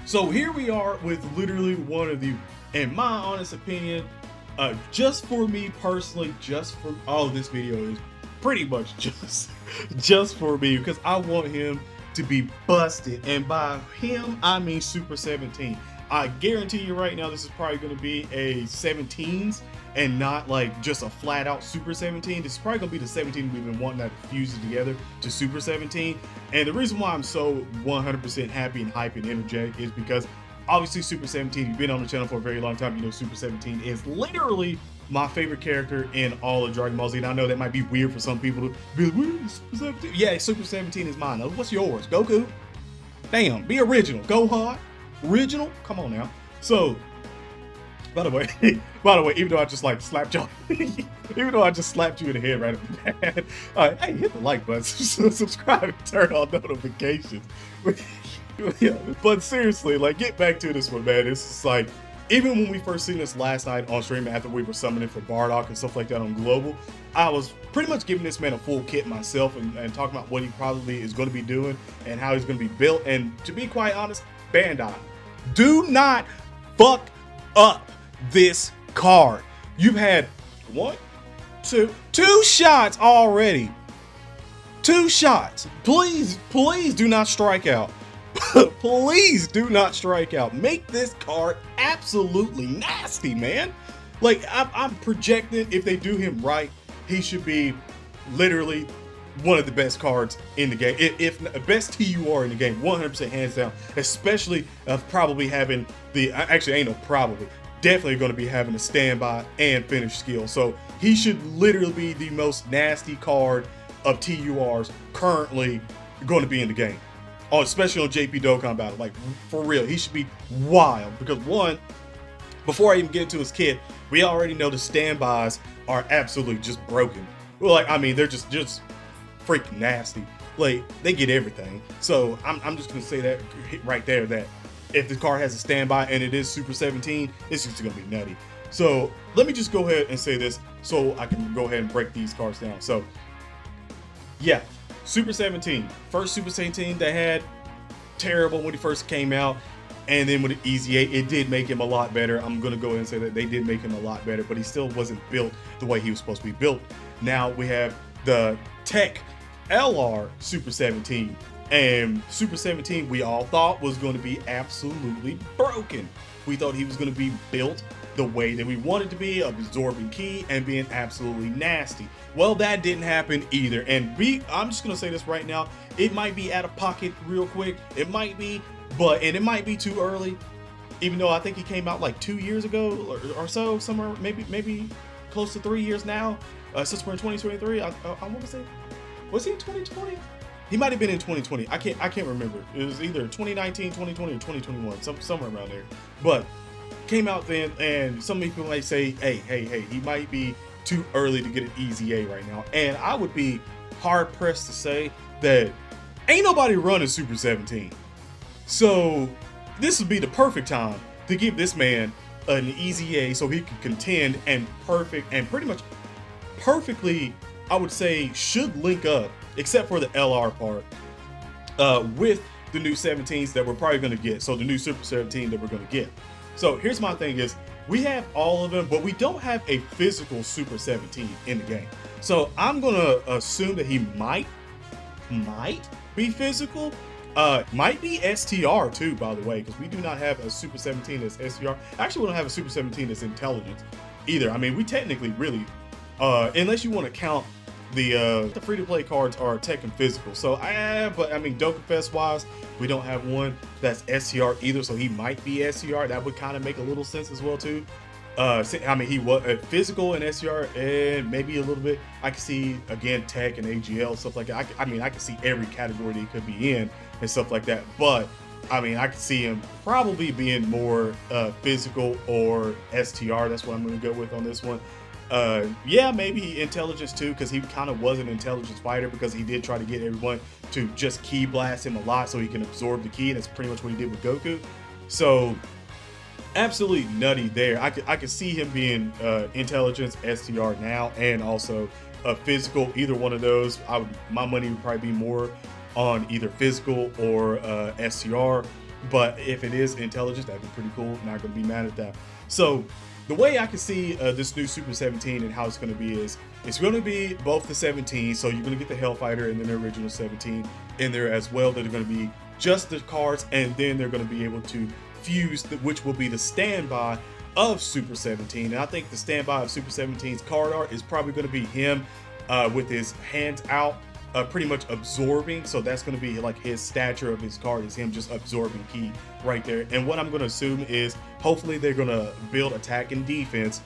So here we are with literally one of the, in my honest opinion, just for me personally, just for this video is pretty much just for me because I want him to be busted, and by him I mean Super 17. I guarantee you right now this is probably going to be a 17s and not like just a flat out Super 17. This is probably going to be the 17 we've been wanting to fuse it together to Super 17. And the reason why I'm so 100% happy and hype and energetic is because obviously Super 17, you've been on the channel for a very long time, you know Super 17 is literally my favorite character in all of Dragon Ball Z. And I know that might be weird for some people to be like, "What, Super 17?" Yeah, Super 17 is mine. What's yours? Goku? Damn, be original. Go hard. Original? Come on now. So, by the way, even though I just like slapped you, even though I just slapped you in the head right at the bat, hey, hit the like button, subscribe, and turn on notifications. Yeah, but seriously, like, get back to this one, man. It's just like, even when we first seen this last night on stream after we were summoning for Bardock and stuff like that on Global, I was pretty much giving this man a full kit myself and talking about what he probably is going to be doing and how he's going to be built. And to be quite honest, Bandai, do not fuck up this card. You've had two shots already. Two shots. Please do not strike out. Please do not strike out. Make this card absolutely nasty, man. Like, I'm projecting if they do him right, he should be literally one of the best cards in the game, if best TUR in the game, 100% hands down. Especially probably having the, actually ain't no probably, definitely going to be having a standby and finish skill. So he should literally be the most nasty card of TURs currently going to be in the game. Oh, especially on JP Dokkan Battle, like for real, he should be wild. Because one, before I even get into his kit, we already know the standbys are absolutely just broken. Well, like, I mean, they're just freaking nasty. Like, they get everything. So I'm just gonna say that right there, that if the card has a standby and it is Super 17, it's just gonna be nutty. So let me just go ahead and say this so I can go ahead and break these cards down. So yeah, Super 17, first Super 17 they had, terrible when he first came out, and then with the Easy 8, it did make him a lot better. I'm gonna go ahead and say that they did make him a lot better, but he still wasn't built the way he was supposed to be built. Now we have the Tech LR Super 17, and Super 17 we all thought was going to be absolutely broken. We thought he was going to be built the way that we wanted to be, absorbing ki and being absolutely nasty. Well, that didn't happen either. And I'm just gonna say this right now, it might be out of pocket real quick, it might be, and it might be too early, even though I think he came out like 2 years ago or so, somewhere maybe close to 3 years now, since we're in 2023. I want to say, was he in 2020? He might have been in 2020. I can't remember. It was either 2019, 2020, or 2021, somewhere around there. But came out then, and some people might say, hey, he might be too early to get an Easy A right now. And I would be hard pressed to say that ain't nobody running Super 17. So this would be the perfect time to give this man an Easy A so he could contend and pretty much perfectly, I would say, should link up, except for the LR part, with the new 17s that we're probably going to get. So the new Super 17 that we're going to get. So here's my thing is, we have all of them, but we don't have a physical Super 17 in the game. So I'm going to assume that he might be physical. Might be STR too, by the way, because we do not have a Super 17 that's STR. Actually, we don't have a Super 17 that's intelligence either. I mean, we technically really, unless you want to count the free-to-play cards are tech and physical. So but I mean, Dokkan Fest wise, we don't have one that's STR either, so he might be STR. That would kind of make a little sense as well too. I mean, he was physical and STR, and maybe a little bit. I can see again tech and AGL, stuff like that. I mean, I can see every category that he could be in and stuff like that. But I mean, I could see him probably being more physical or STR. That's what I'm going to go with on this one. Yeah, maybe intelligence too, because he kind of was an intelligence fighter, because he did try to get everyone to just ki blast him a lot so he can absorb the ki. That's pretty much what he did with Goku. So absolutely nutty there. I could see him being intelligence STR now, and also physical. Either one of those, my money would probably be more on either physical or STR. But if it is intelligence, that'd be pretty cool. Not gonna be mad at that. So the way I can see this new Super 17 and how it's gonna be is it's gonna be both the 17. So you're gonna get the Hellfighter and then the original 17 in there as well. That are gonna be just the cards, and then they're gonna be able to fuse which will be the standby of Super 17. And I think the standby of Super 17's card art is probably going to be him with his hands out, pretty much absorbing. So that's going to be like his stature of his card is him just absorbing ki right there. And what I'm going to assume is hopefully they're going to build attack and defense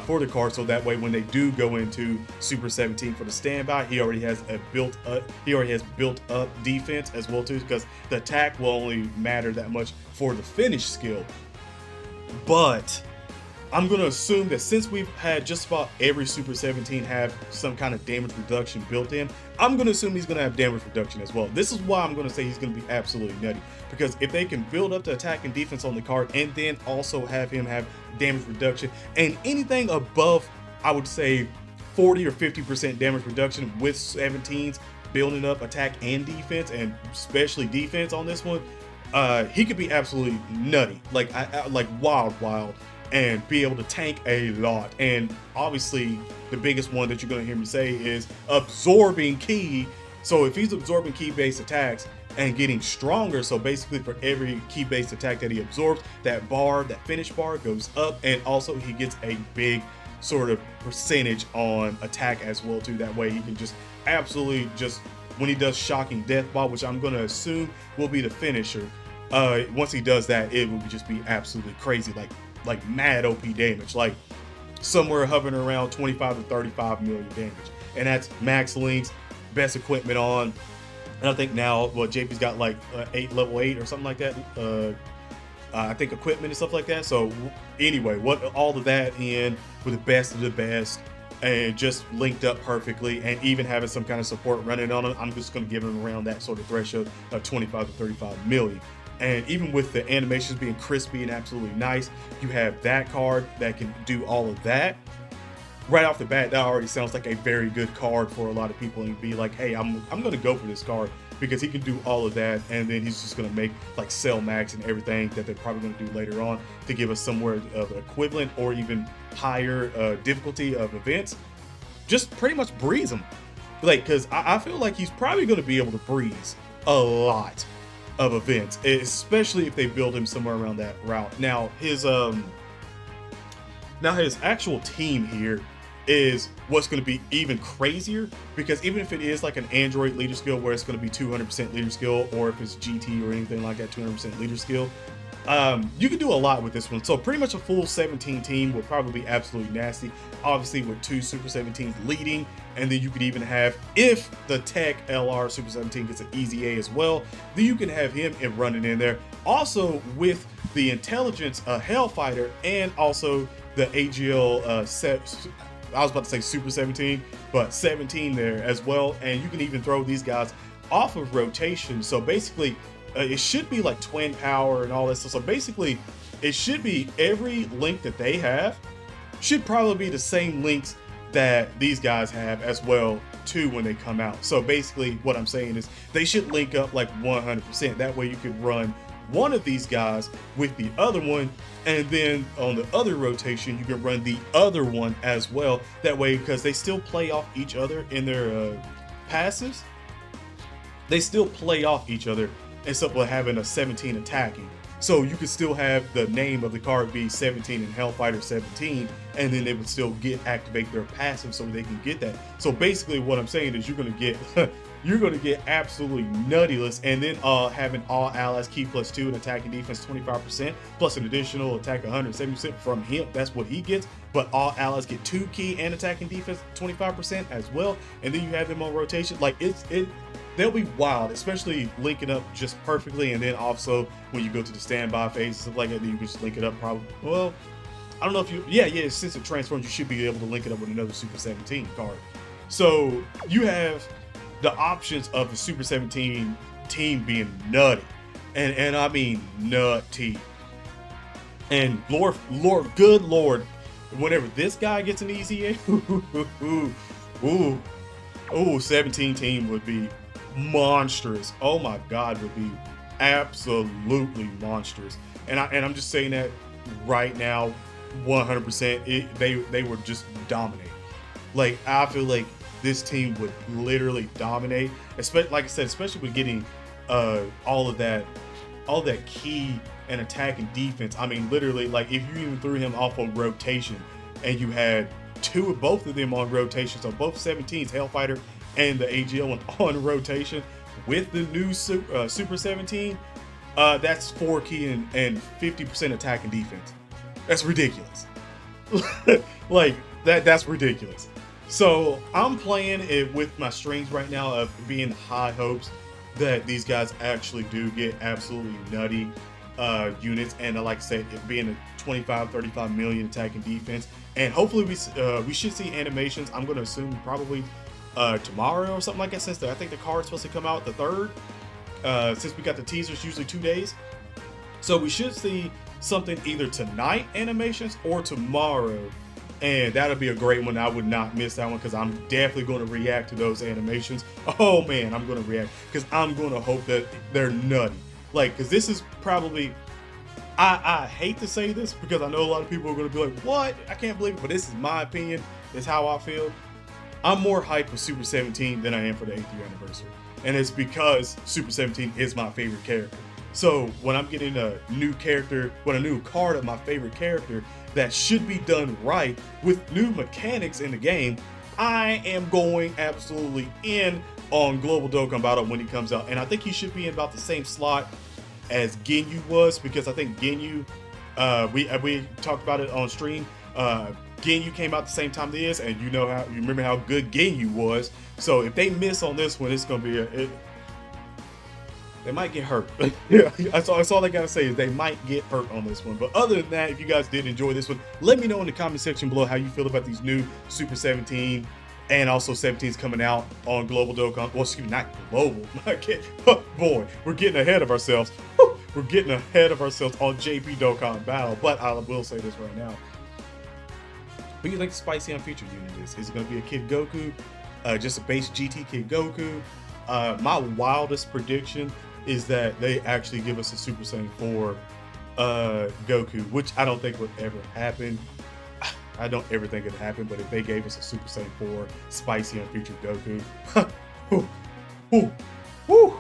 for the card, so that way when they do go into Super 17 for the standby, he already has built up defense as well too, because the attack will only matter that much for the finish skill. But I'm going to assume that since we've had just about every Super 17 have some kind of damage reduction built in, I'm going to assume he's going to have damage reduction as well. This is why I'm going to say he's going to be absolutely nutty, because if they can build up the attack and defense on the card and then also have him have damage reduction, and anything above, I would say 40 or 50% damage reduction with 17s building up attack and defense, and especially defense on this one, he could be absolutely nutty, like wild, and be able to tank a lot. And obviously the biggest one that you're going to hear me say is absorbing ki. So if he's absorbing ki based attacks and getting stronger, so basically for every ki based attack that he absorbs, that finish bar goes up, and also he gets a big sort of percentage on attack as well too. That way he can just absolutely just, when he does shocking death ball, which I'm going to assume will be the finisher, once he does that, it will just be absolutely crazy, like mad OP damage, like somewhere hovering around 25 to 35 million damage. And that's max links, best equipment on. And I think now, well, JP's got like level 8 or something like that. I think equipment and stuff like that. So anyway, all of that in with the best of the best, and just linked up perfectly, and even having some kind of support running on it, I'm just going to give him around that sort of threshold of 25 to 35 million. And even with the animations being crispy and absolutely nice, you have that card that can do all of that. Right off the bat, that already sounds like a very good card for a lot of people, and be like, hey, I'm going to go for this card because he can do all of that, and then he's just going to make like cell max and everything that they're probably going to do later on to give us somewhere of equivalent or even higher difficulty of events. Just pretty much breeze them, like, because I feel like he's probably going to be able to breeze a lot of events, especially if they build him somewhere around that route. Now his actual team here is what's going to be even crazier, because even if it is like an Android leader skill where it's going to be 200% leader skill, or if it's GT or anything like that, 200% leader skill, you can do a lot with this one. So pretty much a full 17 team will probably be absolutely nasty, obviously with 2 Super 17s leading. And then you could even have, if the Tech LR Super 17 gets an easy A as well, then you can have him running in there. Also with the intelligence Hellfighter, and also the AGL I was about to say Super 17, but 17 there as well. And you can even throw these guys off of rotation. So basically, it should be like twin power and all this stuff. So basically, it should be every link that they have should probably be the same links that these guys have as well too when they come out. So basically, what I'm saying is they should link up like 100%. That way you could run one of these guys with the other one, and then on the other rotation you can run the other one as well. That way, because they still play off each other in their passives, they still play off each other instead of having a 17 attacking. So you could still have the name of the card be 17 and Hellfighter 17, and then they would still activate their passive so they can get that. So basically what I'm saying is you're gonna get absolutely nuttyless, and then having all allies ki +2 and attack and defense 25%, plus an additional attack 170% from him. That's what he gets. But all allies get 2 ki and attack and defense 25% as well. And then you have them on rotation. Like they'll be wild, especially linking up just perfectly. And then also when you go to the standby phase, stuff like that, then you can just link it up probably. Well, I don't know if you, since it transforms, you should be able to link it up with another Super 17 card. So you have the options of the Super 17 team being nutty, and I mean nutty. And good Lord, whenever this guy gets an easy A, 17 team would be monstrous. Oh my God, would be absolutely monstrous. I'm just saying that right now, 100%. They would just dominate. Like I feel like this team would literally dominate. Especially like I said, especially with getting all that key and attack and defense. I mean, literally, like if you even threw him off on rotation, and you had both of them on rotation, so both 17s, Hellfighter and the AGL one on rotation with the new Super 17, that's 4 key and 50% attack and defense. That's ridiculous. Like that's ridiculous. So I'm playing it with my strings right now of being high hopes that these guys actually do get absolutely nutty units, and like I said, it being a 25 35 million attack and defense, and hopefully we should see animations. I'm going to assume probably tomorrow or something like that, since I think the card's supposed to come out the 3rd, since we got the teasers usually 2 days. So we should see something either tonight, animations, or tomorrow, and that'll be a great one. I would not miss that one because I'm definitely going to react to those animations. Oh man, I'm going to react because I'm going to hope that they're nutty. Like, because this is probably, I hate to say this because I know a lot of people are going to be like, what? I can't believe it, but this is my opinion. It's how I feel. I'm more hyped for Super 17 than I am for the 8th year anniversary. And it's because Super 17 is my favorite character. So when I'm getting a new character, a new card of my favorite character that should be done right with new mechanics in the game, I am going absolutely in on Global Dokkan Battle when he comes out. And I think he should be in about the same slot as Ginyu was, because I think Ginyu, we talked about it on stream, Ginyu came out the same time this, and you remember how good Ginyu was. So if they miss on this one, it's gonna be they might get hurt. Yeah, that's all I gotta say is they might get hurt on this one. But other than that, if you guys did enjoy this one, let me know in the comment section below how you feel about these new Super 17 and also 17s coming out on Global Dokkan. Well, excuse me, not global. Boy, we're getting ahead of ourselves. We're getting ahead of ourselves on JP Dokkan Battle. But I will say this right now. Who do you think the spicy unfeatured unit is? Is it going to be a Kid Goku? Just a base GT Kid Goku? My wildest prediction is that they actually give us a Super Saiyan 4 Goku, which I don't think would ever happen. I don't ever think it'd happen, but if they gave us a Super Saiyan 4 spicy unfeatured Goku, whoo, whoo, whoo.